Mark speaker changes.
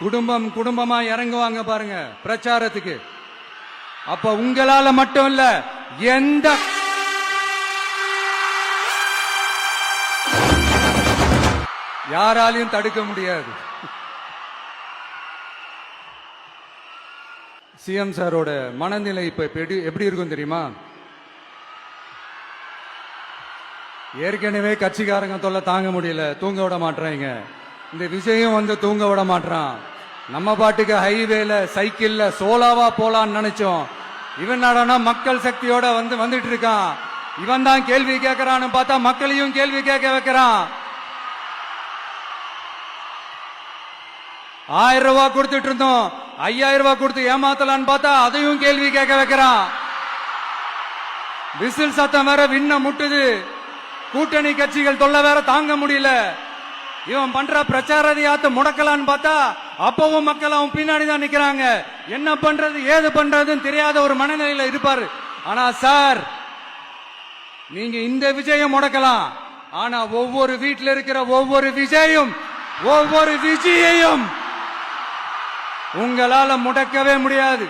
Speaker 1: குடும்பம் குடும்பமா இறங்குவாங்க பாருங்க பிரச்சாரத்துக்கு. அப்ப உங்களால மட்டும் இல்ல, எந்த யாராலையும் தடுக்க முடியாது. சிஎம் சாரோட மனநிலை இப்ப எப்படி இருக்கும் தெரியுமா? ஏற்கனவே கட்சிக்காரங்க தொல்லை தாங்க முடியல, தூங்க விட மாட்டாங்க. இந்த விஜயம் வந்து தூங்க விட மாட்டான். நம்ம பாட்டுக்கு ஹைவேல சைக்கிள்ல சோலாவா போலான்னு நினைச்சோம். இவன் நடனா மக்கள் சக்தியோட வந்துட்டு இருக்கான். இவன் தான் கேள்வி கேட்கறான்னு பார்த்தா மக்களையும் கேள்வி கேட்க வைக்கிறான். 1000 ரூபாய் கொடுத்துட்டு இருந்தோம், 5000 ரூபாய் கொடுத்து ஏமாத்தலான்னு பார்த்தா அதையும் கேள்வி கேட்க வைக்கிறான். விசில் சத்தம் வேற விண்ண முட்டுது. கூட்டணி கட்சிகள் தொல்லை வேற தாங்க முடியல. இவன் பண்ற பிரச்சாரத்தையாத்த முடக்கலான்னு பார்த்தா அப்பவும் மக்கள் அவன் பின்னாடி தான் நிக்கிறாங்க. என்ன பண்றது ஏது பண்றதுன்னு தெரியாத ஒரு மனநிலையில இருப்பாரு. ஆனா சார், நீங்க இந்த விஜயம் முடக்கலாம், ஆனா ஒவ்வொரு வீட்டில் இருக்கிற ஒவ்வொரு விஜயையும் உங்களால முடக்கவே முடியாது.